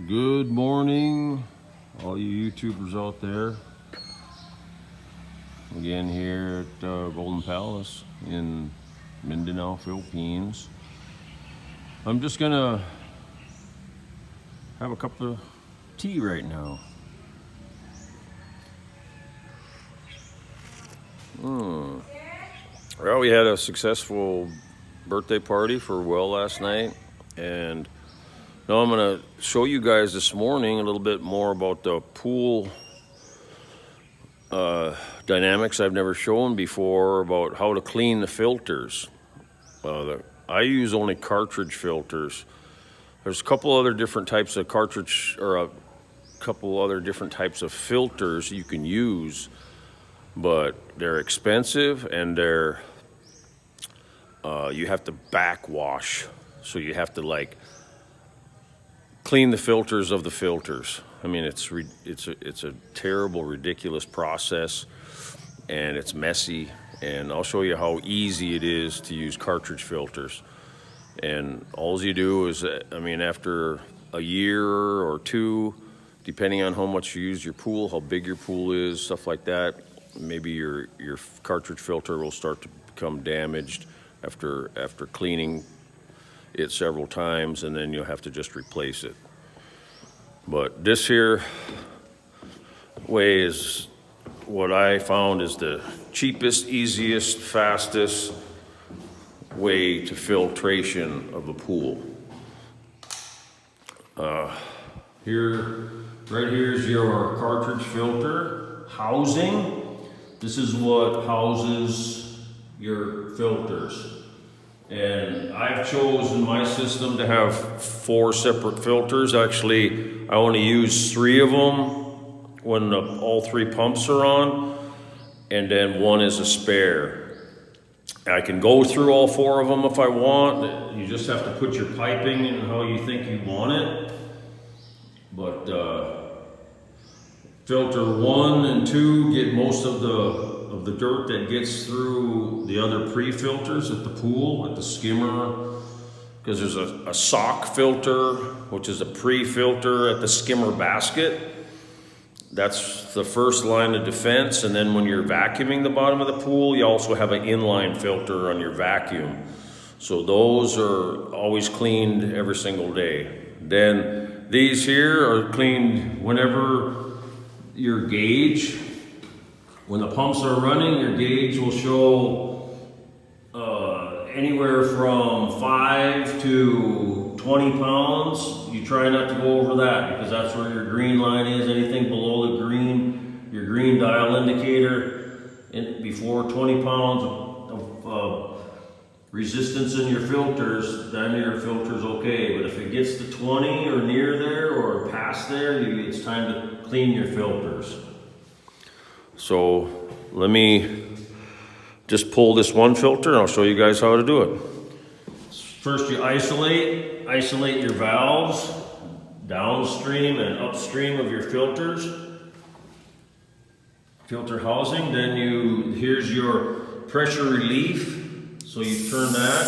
Good morning, all you YouTubers out there. Again here at Golden Palace in Mindanao, Philippines. I'm just gonna have a cup of tea right now. Well, we had a successful birthday party for Will last night, and now I'm going to show you guys this morning a little bit more about the pool dynamics I've never shown before, about how to clean the filters. I use only cartridge filters. There's a couple other different types of cartridge, or a couple other different types of filters you can use, but they're expensive and they're you have to backwash, so you have to like clean the filters of the filters. I mean, it's a terrible, ridiculous process, and it's messy. And I'll show you how easy it is to use cartridge filters. And all you do is, I mean, after a year or two, depending on how much you use your pool, how big your pool is, stuff like that, maybe your cartridge filter will start to become damaged after cleaning it several times, and then you'll have to just replace it. But this here way is what I found is the cheapest, easiest, fastest way to filtration of a pool. Right here is your cartridge filter housing. This is what houses your filters. And I've chosen my system to have 4 separate filters. Actually, I only use 3 of them when all 3 pumps are on, and then 1 is a spare. I can go through all 4 of them if I want. You just have to put your piping in how you think you want it. But filter 1 and 2 get most of the dirt that gets through the other pre-filters at the pool, at the skimmer, because there's a sock filter, which is a pre-filter at the skimmer basket. That's the first line of defense. And then when you're vacuuming the bottom of the pool, you also have an inline filter on your vacuum. So those are always cleaned every single day. Then these here are cleaned whenever your gauge, when the pumps are running, your gauge will show anywhere from 5 to 20 pounds. You try not to go over that, because that's where your green line is. Anything below the green, your green dial indicator, before 20 pounds of resistance in your filters, then your filter's okay. But if it gets to 20 or near there or past there, it's time to clean your filters. So let me just pull this one filter and I'll show you guys how to do it. First, you isolate your valves downstream and upstream of your filters, filter housing. Then here's your pressure relief. So you turn that.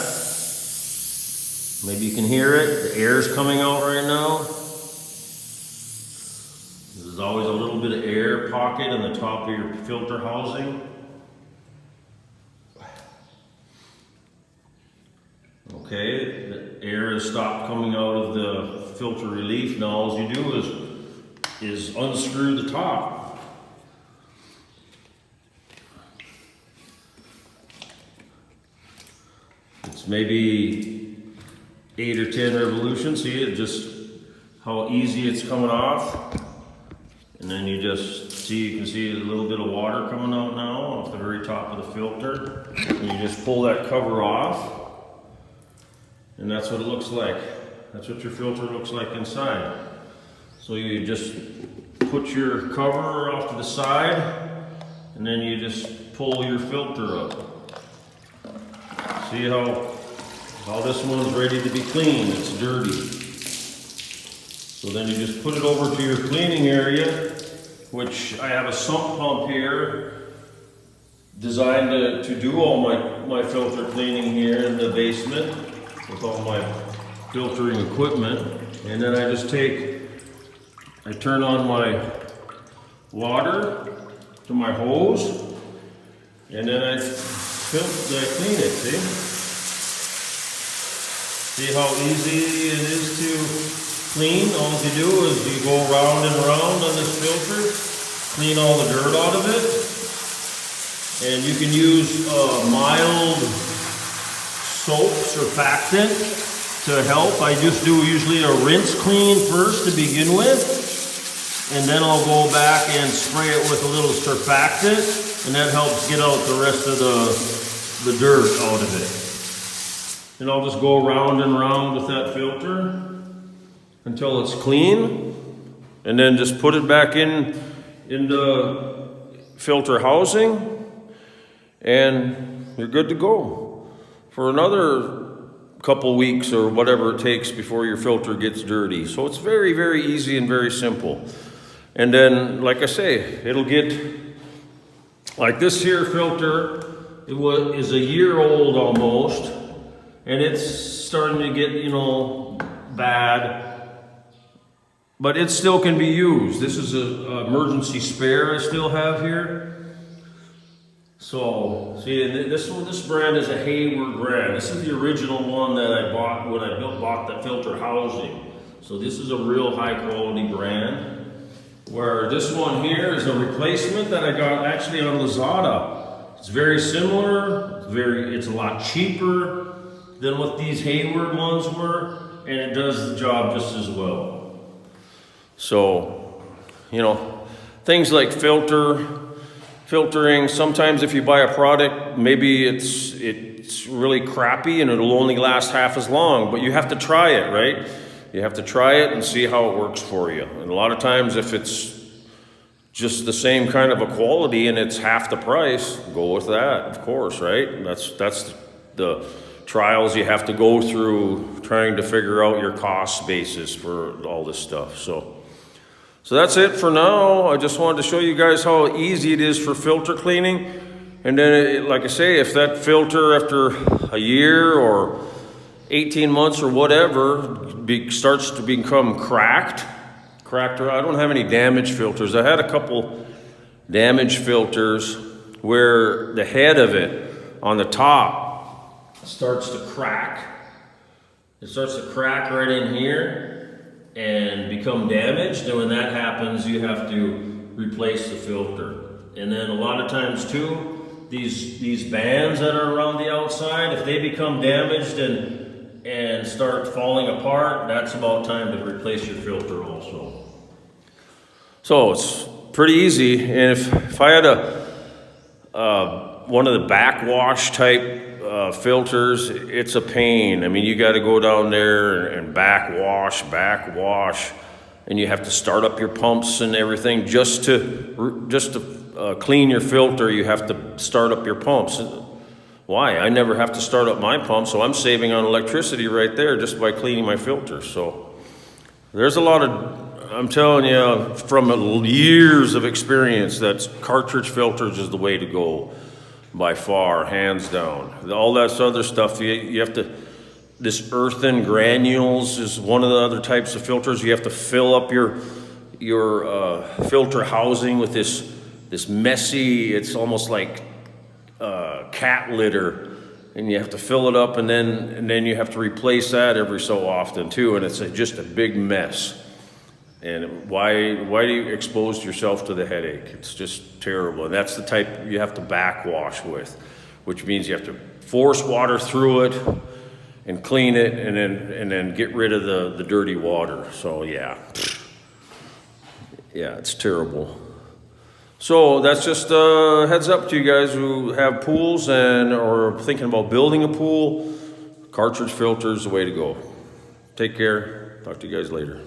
Maybe you can hear it. The air is coming out right now. There's always a little bit of air pocket in the top of your filter housing. Okay, the air has stopped coming out of the filter relief. Now all you do is unscrew the top. It's maybe 8 or 10 revolutions. See it, just how easy it's coming off. And then you can see a little bit of water coming out now off the very top of the filter. And you just pull that cover off. And that's what it looks like. That's what your filter looks like inside. So you just put your cover off to the side, and then you just pull your filter up. See how this one's ready to be cleaned. It's dirty. So then you just put it over to your cleaning area, which I have a sump pump here designed to do all my filter cleaning here in the basement with all my filtering equipment. And then I just take I turn on my water to my hose, and then I clean it, see? See how easy it is to clean? All you do is you go round and round on this filter, clean all the dirt out of it, and you can use mild soap, surfactant, to help. I just do usually a rinse clean first to begin with, and then I'll go back and spray it with a little surfactant, and that helps get out the rest of the dirt out of it. And I'll just go round and round with that filter until it's clean, and then just put it back in the filter housing, and you're good to go for another couple weeks or whatever it takes before your filter gets dirty. So it's very, very easy and very simple. And then, like I say, it'll get, like this here filter, is a year old almost, and it's starting to get, bad, but it still can be used. This is an emergency spare I still have here. So, see, this brand is a Hayward brand. This is the original one that I bought when I bought the filter housing. So this is a real high quality brand. Where this one here is a replacement that I got actually on Lazada. It's very similar, it's a lot cheaper than what these Hayward ones were, and it does the job just as well. So, things like filtering, sometimes if you buy a product, maybe it's really crappy and it'll only last half as long, but you have to try it, right? You have to try it and see how it works for you. And a lot of times if it's just the same kind of a quality and it's half the price, go with that, of course, right? That's the trials you have to go through trying to figure out your cost basis for all this stuff. So that's it for now. I just wanted to show you guys how easy it is for filter cleaning. And then, like I say, if that filter after a year or 18 months or whatever starts to become cracked, or I don't have any damaged filters. I had a couple damaged filters where the head of it on the top starts to crack. It starts to crack right in here and become damaged, and when that happens, you have to replace the filter. And then a lot of times too, these bands that are around the outside, if they become damaged and start falling apart, that's about time to replace your filter also. So it's pretty easy, and if I had one of the backwash type filters, it's a pain. I mean, you got to go down there and backwash, and you have to start up your pumps and everything just to clean your filter. You have to start up your pumps. Why? I never have to start up my pump, so I'm saving on electricity right there just by cleaning my filter. So there's a lot of, I'm telling you, from years of experience, that cartridge filters is the way to go. By far, hands down. All that other stuff, you have to, this earthen granules is one of the other types of filters. You have to fill up your filter housing with this messy, it's almost like cat litter, and you have to fill it up, and then you have to replace that every so often too, and it's just a big mess. And why do you expose yourself to the headache? It's just terrible. And that's the type you have to backwash with, which means you have to force water through it and clean it, and then get rid of the dirty water. So yeah, it's terrible. So that's just a heads up to you guys who have pools or thinking about building a pool. Cartridge filter is the way to go. Take care. Talk to you guys later.